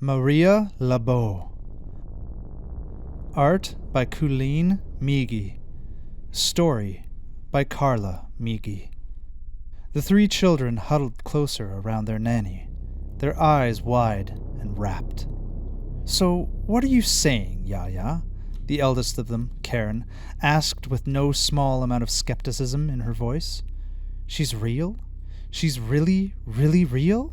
Maria Labo. Art by Kuhlein, Migue. Story by Karla, Migue. The three children huddled closer around their nanny, their eyes wide and rapt. "So, what are you saying, Yaya?" the eldest of them, Karen, asked with no small amount of skepticism in her voice. "She's real? She's really, really real?"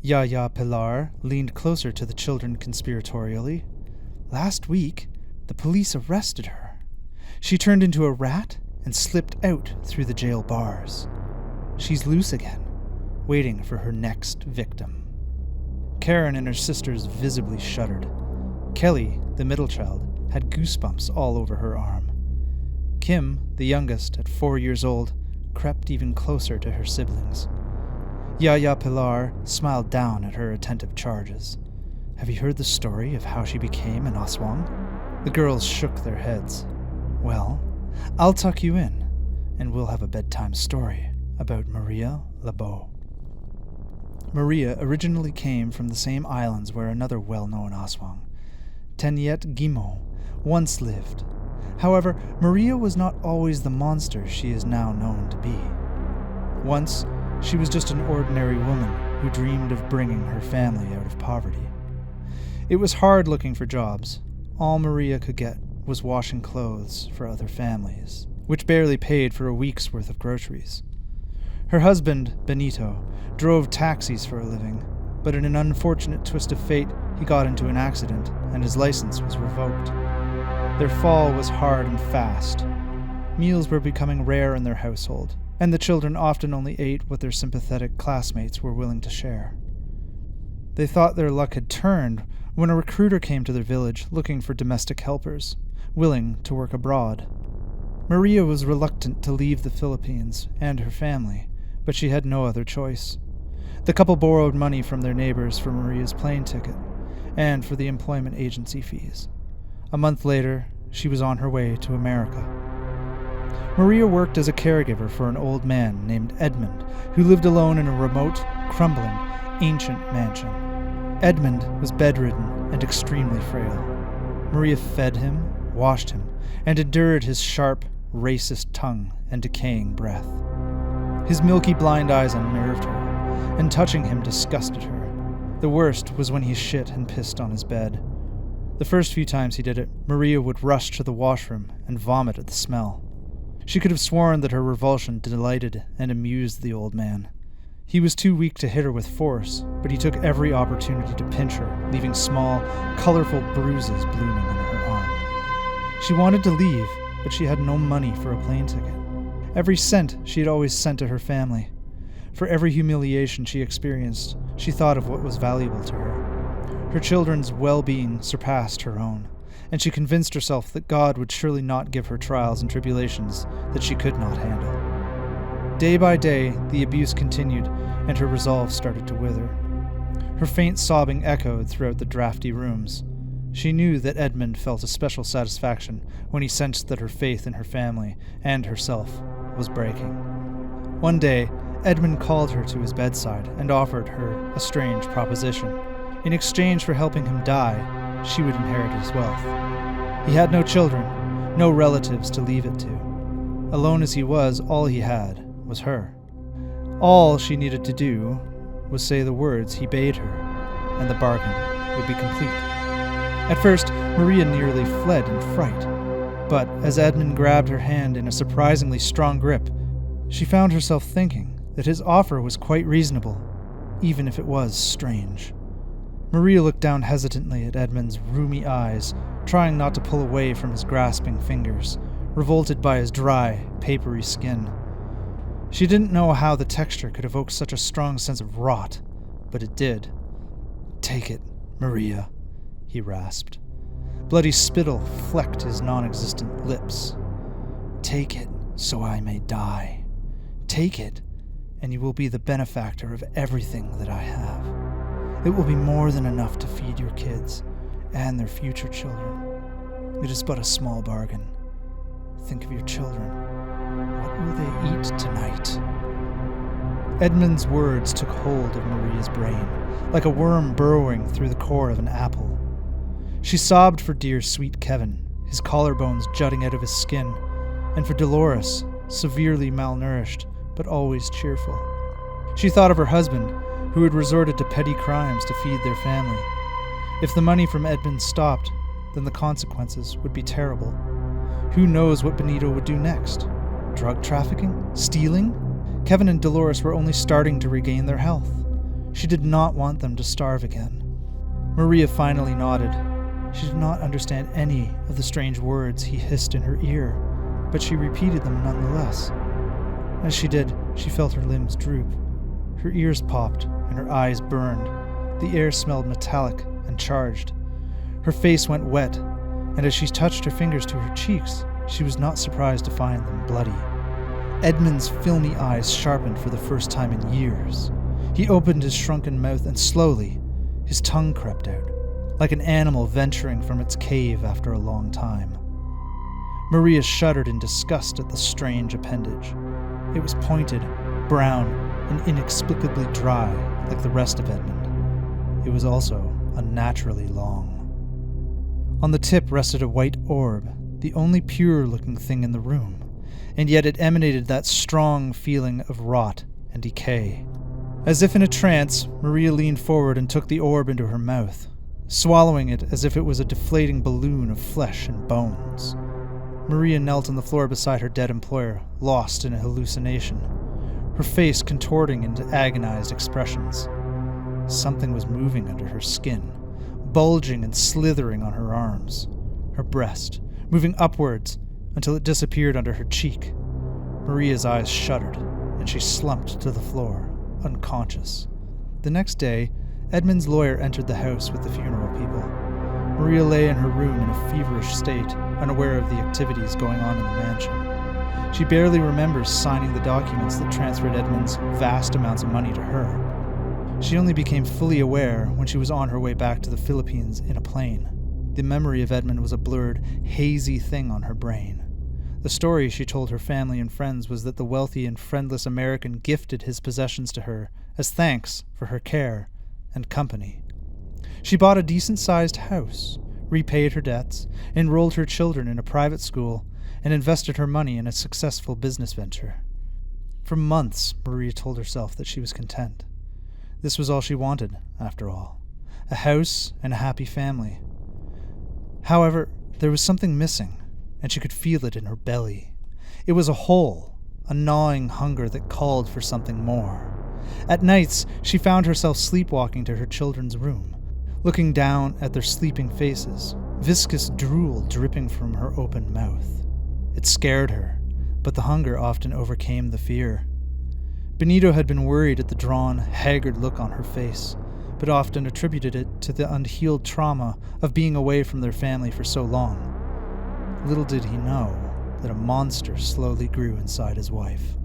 Yaya Pilar leaned closer to the children conspiratorially. "Last week, the police arrested her. She turned into a rat and slipped out through the jail bars. She's loose again, waiting for her next victim." Karen and her sisters visibly shuddered. Kelly, the middle child, had goosebumps all over her arm. Kim, the youngest, at 4 years old, crept even closer to her siblings. Yaya Pilar smiled down at her attentive charges. "Have you heard the story of how she became an Aswang?" The girls shook their heads. "Well, I'll tuck you in, and we'll have a bedtime story about Maria Labo." Maria originally came from the same islands where another well-known Aswang, Tenyet Gimo, once lived. However, Maria was not always the monster she is now known to be. Once, she was just an ordinary woman who dreamed of bringing her family out of poverty. It was hard looking for jobs. All Maria could get was washing clothes for other families, which barely paid for a week's worth of groceries. Her husband, Benito, drove taxis for a living, but in an unfortunate twist of fate, he got into an accident and his license was revoked. Their fall was hard and fast. Meals were becoming rare in their household, and the children often only ate what their sympathetic classmates were willing to share. They thought their luck had turned when a recruiter came to their village looking for domestic helpers, willing to work abroad. Maria was reluctant to leave the Philippines and her family, but she had no other choice. The couple borrowed money from their neighbors for Maria's plane ticket and for the employment agency fees. A month later, she was on her way to America. Maria worked as a caregiver for an old man named Edmund, who lived alone in a remote, crumbling, ancient mansion. Edmund was bedridden and extremely frail. Maria fed him, washed him, and endured his sharp, racist tongue and decaying breath. His milky blind eyes unnerved her, and touching him disgusted her. The worst was when he shit and pissed on his bed. The first few times he did it, Maria would rush to the washroom and vomit at the smell. She could have sworn that her revulsion delighted and amused the old man. He was too weak to hit her with force, but he took every opportunity to pinch her, leaving small, colorful bruises blooming on her arm. She wanted to leave, but she had no money for a plane ticket. Every cent she had always sent to her family. For every humiliation she experienced, she thought of what was valuable to her. Her children's well-being surpassed her own, and she convinced herself that God would surely not give her trials and tribulations that she could not handle. Day by day, the abuse continued, and her resolve started to wither. Her faint sobbing echoed throughout the drafty rooms. She knew that Edmund felt a special satisfaction when he sensed that her faith in her family and herself was breaking. One day, Edmund called her to his bedside and offered her a strange proposition. In exchange for helping him die, she would inherit his wealth. He had no children, no relatives to leave it to. Alone as he was, all he had was her. All she needed to do was say the words he bade her, and the bargain would be complete. At first, Maria nearly fled in fright, but as Edmund grabbed her hand in a surprisingly strong grip, she found herself thinking that his offer was quite reasonable, even if it was strange. Maria looked down hesitantly at Edmund's rheumy eyes, trying not to pull away from his grasping fingers, revolted by his dry, papery skin. She didn't know how the texture could evoke such a strong sense of rot, but it did. "Take it, Maria," he rasped. Bloody spittle flecked his non-existent lips. "Take it, so I may die. Take it, and you will be the benefactor of everything that I have. It will be more than enough to feed your kids and their future children. It is but a small bargain. Think of your children. What will they eat tonight?" Edmund's words took hold of Maria's brain, like a worm burrowing through the core of an apple. She sobbed for dear sweet Kevin, his collarbones jutting out of his skin, and for Dolores, severely malnourished, but always cheerful. She thought of her husband, who had resorted to petty crimes to feed their family. If the money from Edmund stopped, then the consequences would be terrible. Who knows what Benito would do next? Drug trafficking? Stealing? Kevin and Dolores were only starting to regain their health. She did not want them to starve again. Maria finally nodded. She did not understand any of the strange words he hissed in her ear, but she repeated them nonetheless. As she did, she felt her limbs droop. Her ears popped and her eyes burned. The air smelled metallic and charged. Her face went wet, and as she touched her fingers to her cheeks, she was not surprised to find them bloody. Edmund's filmy eyes sharpened for the first time in years. He opened his shrunken mouth and slowly, his tongue crept out, like an animal venturing from its cave after a long time. Maria shuddered in disgust at the strange appendage. It was pointed, brown, and inexplicably dry, like the rest of Edmund. It was also unnaturally long. On the tip rested a white orb, the only pure-looking thing in the room, and yet it emanated that strong feeling of rot and decay. As if in a trance, Maria leaned forward and took the orb into her mouth, swallowing it as if it was a deflating balloon of flesh and bones. Maria knelt on the floor beside her dead employer, lost in a hallucination, her face contorting into agonized expressions. Something was moving under her skin, bulging and slithering on her arms, her breast, moving upwards until it disappeared under her cheek. Maria's eyes shuddered, and she slumped to the floor, unconscious. The next day, Edmund's lawyer entered the house with the funeral people. Maria lay in her room in a feverish state, unaware of the activities going on in the mansion. She barely remembers signing the documents that transferred Edmund's vast amounts of money to her. She only became fully aware when she was on her way back to the Philippines in a plane. The memory of Edmund was a blurred, hazy thing on her brain. The story she told her family and friends was that the wealthy and friendless American gifted his possessions to her as thanks for her care and company. She bought a decent-sized house, repaid her debts, enrolled her children in a private school, and invested her money in a successful business venture. For months, Maria told herself that she was content. This was all she wanted, after all, a house and a happy family. However, there was something missing, and she could feel it in her belly. It was a hole, a gnawing hunger that called for something more. At nights, she found herself sleepwalking to her children's room, looking down at their sleeping faces, viscous drool dripping from her open mouth. It scared her, but the hunger often overcame the fear. Benito had been worried at the drawn, haggard look on her face, but often attributed it to the unhealed trauma of being away from their family for so long. Little did he know that a monster slowly grew inside his wife.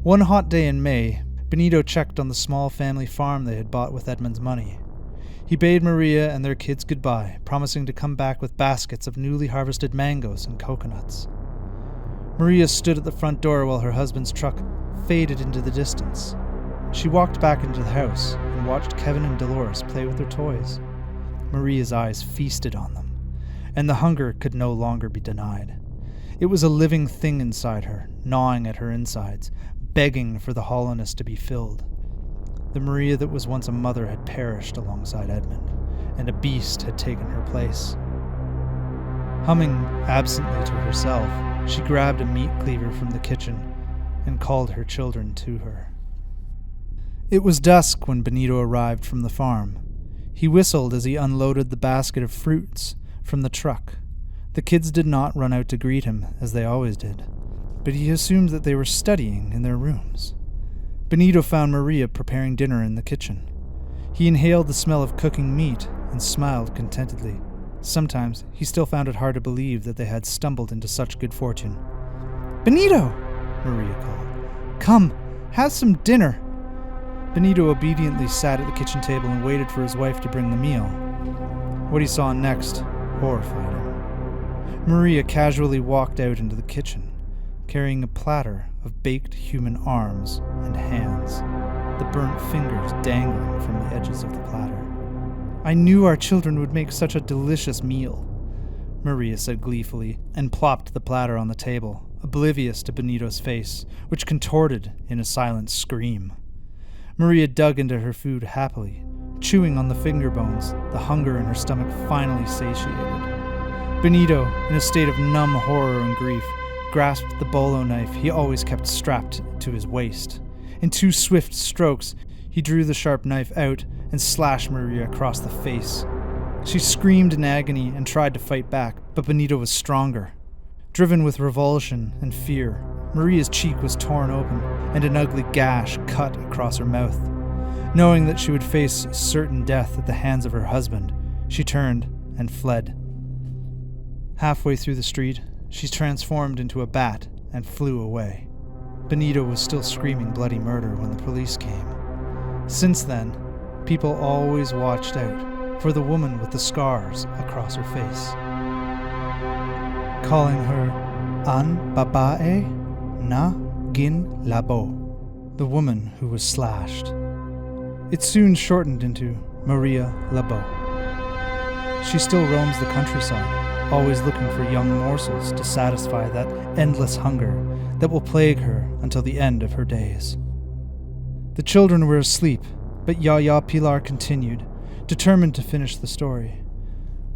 One hot day in May, Benito checked on the small family farm they had bought with Edmund's money. He bade Maria and their kids goodbye, promising to come back with baskets of newly harvested mangoes and coconuts. Maria stood at the front door while her husband's truck faded into the distance. She walked back into the house and watched Kevin and Dolores play with their toys. Maria's eyes feasted on them, and the hunger could no longer be denied. It was a living thing inside her, gnawing at her insides, begging for the hollowness to be filled. The Maria that was once a mother had perished alongside Edmund, and a beast had taken her place. Humming absently to herself, she grabbed a meat cleaver from the kitchen and called her children to her. It was dusk when Benito arrived from the farm. He whistled as he unloaded the basket of fruits from the truck. The kids did not run out to greet him, as they always did, but he assumed that they were studying in their rooms. Benito found Maria preparing dinner in the kitchen. He inhaled the smell of cooking meat and smiled contentedly. Sometimes he still found it hard to believe that they had stumbled into such good fortune. "Benito!" Maria called. "Come, have some dinner." Benito obediently sat at the kitchen table and waited for his wife to bring the meal. What he saw next horrified him. Maria casually walked out into the kitchen, carrying a platter of baked human arms and hands, the burnt fingers dangling from the edges of the platter. "I knew our children would make such a delicious meal," Maria said gleefully, and plopped the platter on the table, oblivious to Benito's face, which contorted in a silent scream. Maria dug into her food happily, chewing on the finger bones, the hunger in her stomach finally satiated. Benito, in a state of numb horror and grief, grasped the bolo knife he always kept strapped to his waist. In 2 swift strokes, he drew the sharp knife out and slashed Maria across the face. She screamed in agony and tried to fight back, but Benito was stronger. Driven with revulsion and fear, Maria's cheek was torn open and an ugly gash cut across her mouth. Knowing that she would face certain death at the hands of her husband, she turned and fled. Halfway through the street, she transformed into a bat and flew away. Benito was still screaming bloody murder when the police came. Since then, people always watched out for the woman with the scars across her face, calling her An Babae Na Gin Labo, the woman who was slashed. It soon shortened into Maria Labo. She still roams the countryside, always looking for young morsels to satisfy that endless hunger that will plague her until the end of her days. The children were asleep, but Yaya Pilar continued, determined to finish the story.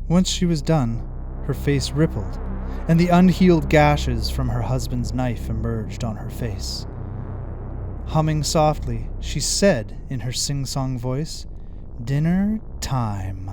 Once she was done, her face rippled, and the unhealed gashes from her husband's knife emerged on her face. Humming softly, she said in her sing-song voice, "Dinner time."